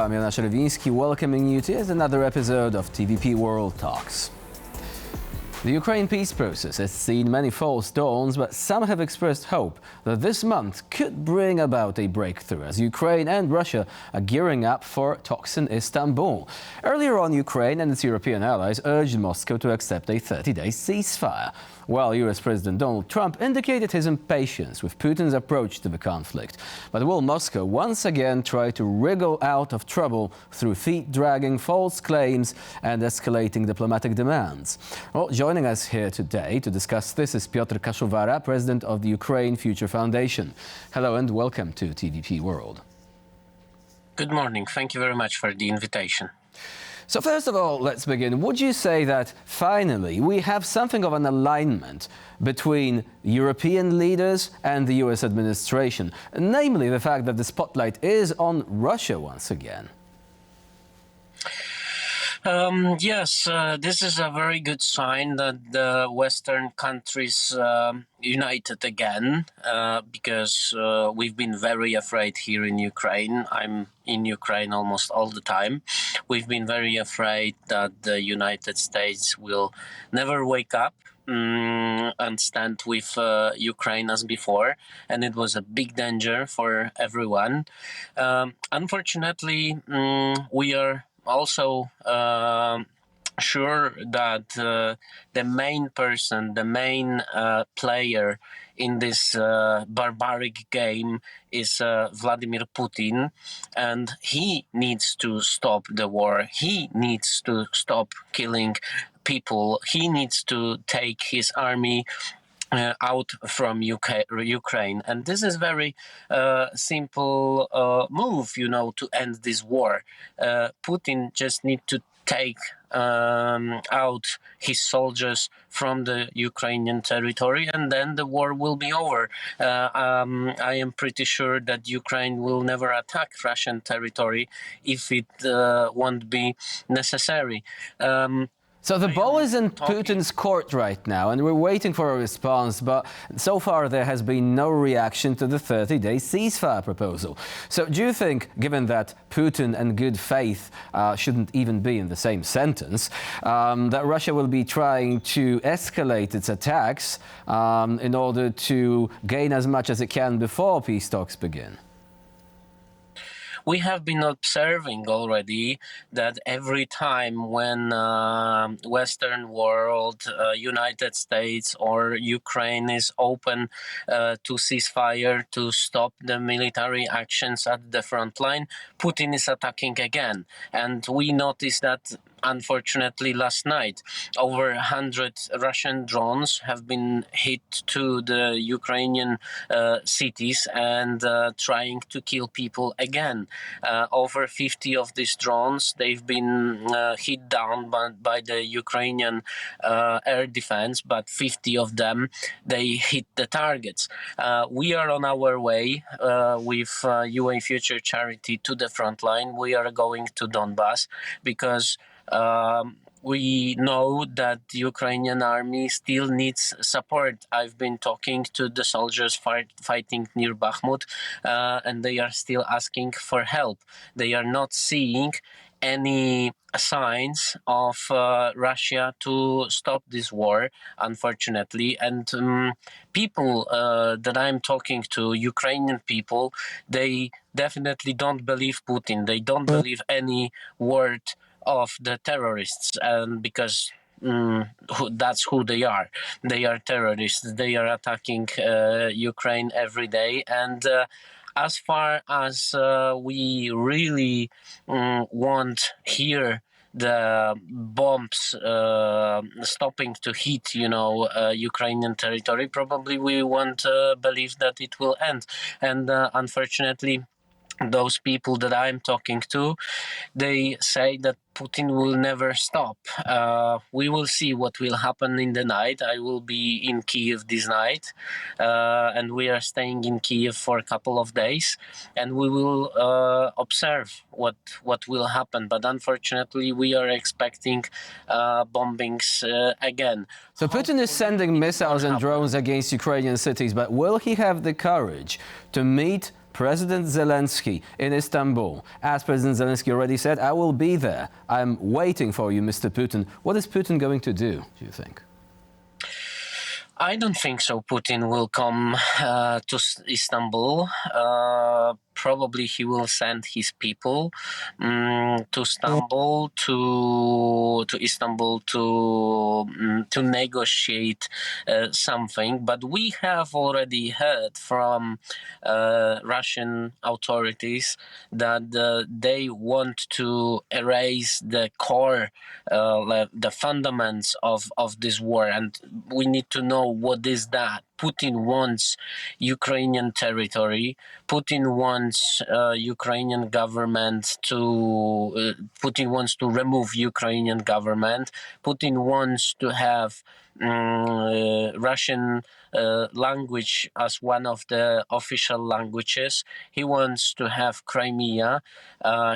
I'm Jonasz Lewiński, welcoming you to yet another episode of TVP World Talks. The Ukraine peace process has seen many false dawns, but some have expressed hope that this month could bring about a breakthrough as Ukraine and Russia are gearing up for talks in Istanbul. Earlier on, Ukraine and its European allies urged Moscow to accept a 30-day ceasefire, while US President Donald Trump indicated his impatience with Putin's approach to the conflict. But will Moscow once again try to wriggle out of trouble through feet-dragging false claims and escalating diplomatic demands? Well, joining us here today to discuss this is Piotr Kaszuwara, president of the Ukraine Future Foundation. Hello and welcome to TVP World. Good morning. Thank you very much for the invitation. So first of all, let's begin. Would you say that finally we have something of an alignment between European leaders and the US administration, namely the fact that the spotlight is on Russia once again? Yes, this is a very good sign that the Western countries united again, because we've been very afraid here in Ukraine. I'm in Ukraine almost all the time. We've been very afraid that the United States will never wake up and stand with Ukraine as before, and it was a big danger for everyone. Unfortunately, we are also sure that the main person, the main player in this barbaric game is Vladimir Putin, and he needs to stop the war. He needs to stop killing people. He needs to take his army out from Ukraine, and this is very simple move, to end this war. Putin just need to take out his soldiers from the Ukrainian territory, and then the war will be over. I am pretty sure that Ukraine will never attack Russian territory if it won't be necessary. So the ball is in Putin's court right now, and we're waiting for a response, but so far there has been no reaction to the 30-day ceasefire proposal. So do you think, given that Putin and good faith shouldn't even be in the same sentence, that Russia will be trying to escalate its attacks in order to gain as much as it can before peace talks begin? We have been observing already that every time when Western world, United States or Ukraine is open to ceasefire, to stop the military actions at the front line, Putin is attacking again. And we noticed that, unfortunately, last night, over 100 Russian drones have been hit to the Ukrainian cities and trying to kill people again. Over 50 of these drones, they've been hit down by the Ukrainian air defense, but 50 of them, they hit the targets. We are on our way with UN Future Charity to the front line. We are going to Donbass because we know that the Ukrainian army still needs support. I've been talking to the soldiers fighting near Bakhmut, and they are still asking for help. They are not seeing any signs of Russia to stop this war, unfortunately. And people that I'm talking to, Ukrainian people, they definitely don't believe Putin. They don't believe any word of the terrorists, and because that's who they are. They are terrorists. They are attacking Ukraine every day. And as far as we really want here the bombs stopping to hit, Ukrainian territory, probably we won't believe that it will end. And unfortunately, those people that I'm talking to, they say that Putin will never stop. We will see what will happen in the night. I will be in Kiev this night, and we are staying in Kiev for a couple of days, and we will observe what will happen. But unfortunately, we are expecting bombings again. So Putin is sending missiles and drones against Ukrainian cities, but will he have the courage to meet President Zelensky in Istanbul. As President Zelensky already said, I will be there. I'm waiting for you, Mr. Putin. What is Putin going to do you think? I don't think so. Putin will come to Istanbul. Probably he will send his people to Istanbul to negotiate something. But we have already heard from Russian authorities that they want to erase the core, the fundamentals of this war, and we need to know what is that. Putin wants Ukrainian territory. Putin wants Ukrainian government to. Putin wants to remove Ukrainian government. Putin wants to have Russian language as one of the official languages. He wants to have Crimea.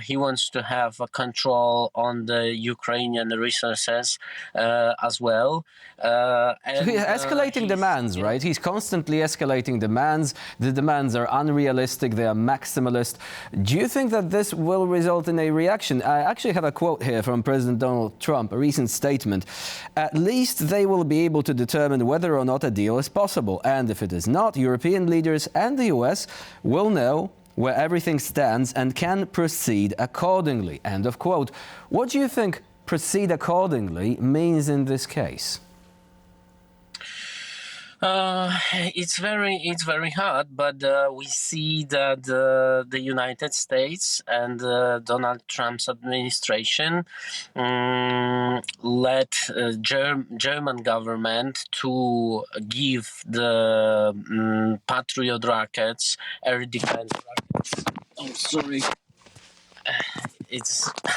He wants to have a control on the Ukrainian resources as well. So he's escalating demands, right? He's constantly escalating demands. The demands are unrealistic. They are maximalist. Do you think that this will result in a reaction? I actually have a quote here from President Donald Trump, a recent statement. At least they will be able to determine whether or not a deal is possible. And if it is not, European leaders and the US will know where everything stands and can proceed accordingly. End of quote. What do you think proceed accordingly means in this case? It's very hard, but we see that the United States and Donald Trump's administration led German government to give the Patriot rockets, air defense rockets. Oh, sorry.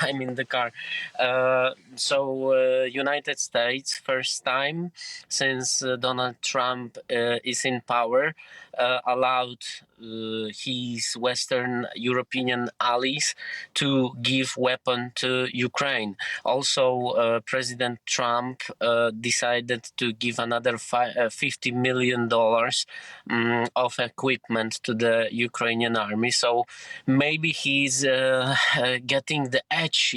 I'm in the car. United States, first time since Donald Trump is in power, allowed his Western European allies to give weapon to Ukraine. Also, President Trump decided to give another $50 million of equipment to the Ukrainian army. So maybe he's getting the edge,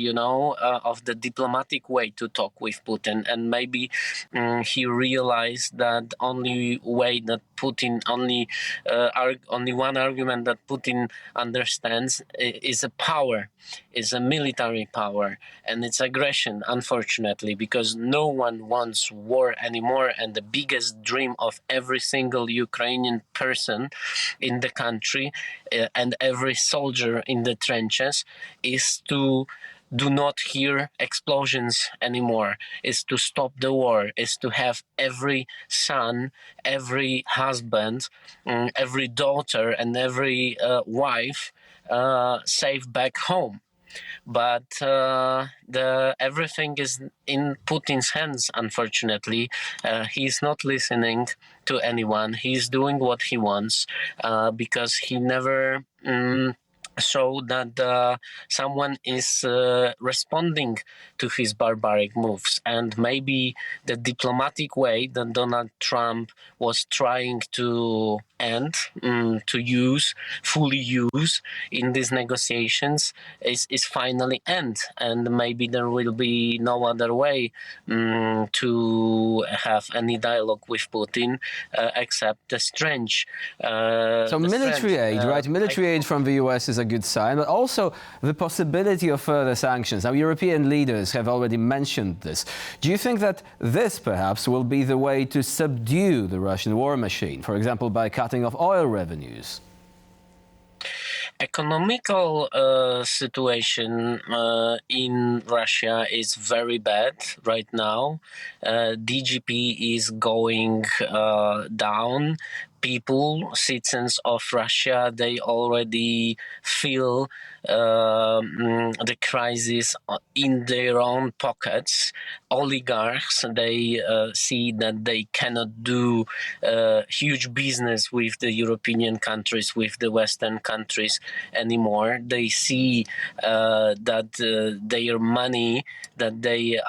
of the diplomatic way to talk with Putin, and maybe he realized that only one argument that Putin understands is a power, is a military power, and it's aggression, unfortunately, because no one wants war anymore, and the biggest dream of every single Ukrainian person in the country and every soldier in the trenches is to do not hear explosions anymore, is to stop the war, is to have every son, every husband, every daughter, and every wife safe back home. But everything is in Putin's hands, unfortunately. He's not listening to anyone. He's doing what he wants because he never show that someone is responding to his barbaric moves. And maybe the diplomatic way that Donald Trump was trying to fully use in these negotiations is finally end. And maybe there will be no other way to have any dialogue with Putin except the strange. Military aid, right? Military aid from the US is a good sign, but also the possibility of further sanctions. Now, European leaders have already mentioned this. Do you think that this perhaps will be the way to subdue the Russian war machine, for example, by cutting off oil revenues? Economical situation in Russia is very bad right now. DGP is going down. People, citizens of Russia, they already feel the crisis in their own pockets. Oligarchs, they see that they cannot do huge business with the European countries, with the Western countries anymore. They see that their money that they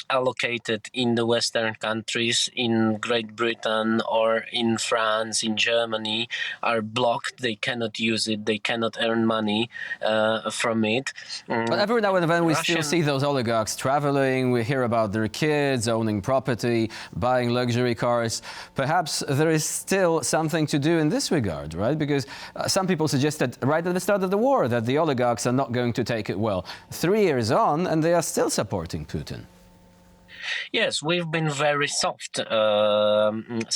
allocated in the Western countries, in Great Britain or in France, France, in Germany are blocked. They cannot use it. They cannot earn money from it. But every now and then we still Russian- see those oligarchs traveling. We hear about their kids owning property, buying luxury cars. Perhaps there is still something to do in this regard, right? Because some people suggested right at the start of the war that the oligarchs are not going to take it well. 3 years on, and they are still supporting Putin. Yes, we've been very soft.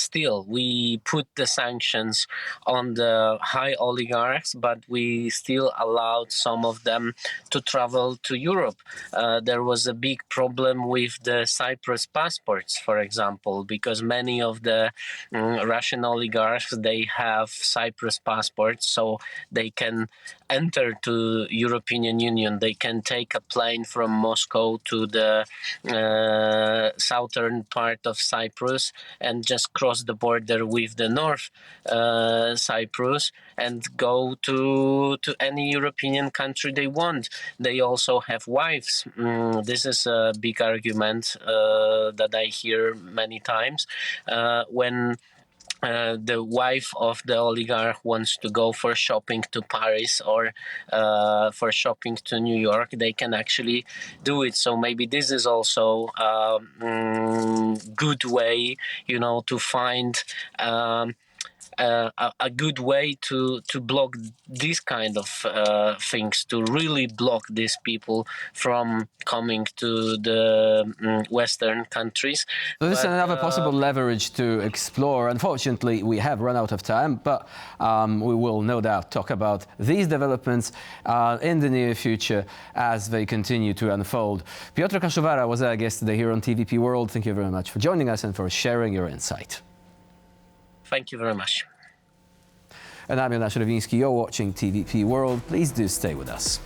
Still, we put the sanctions on the high oligarchs, but we still allowed some of them to travel to Europe. There was a big problem with the Cyprus passports, for example, because many of the Russian oligarchs, they have Cyprus passports, so they can enter to European Union. They can take a plane from Moscow to the southern part of Cyprus and just cross the border with the North Cyprus and go to any European country they want. They also have wives. This is a big argument that I hear many times when the wife of the oligarch wants to go for shopping to Paris or for shopping to New York, they can actually do it. So maybe this is also a good way, to find a good way to block these kind of things, to really block these people from coming to the Western countries. So this is another possible leverage to explore. Unfortunately, we have run out of time, but we will no doubt talk about these developments in the near future as they continue to unfold. Piotr Kaszuwara was our guest today here on TVP World. Thank you very much for joining us and for sharing your insight. Thank you very much. And I'm Jan Śrowiński. You're watching TVP World. Please do stay with us.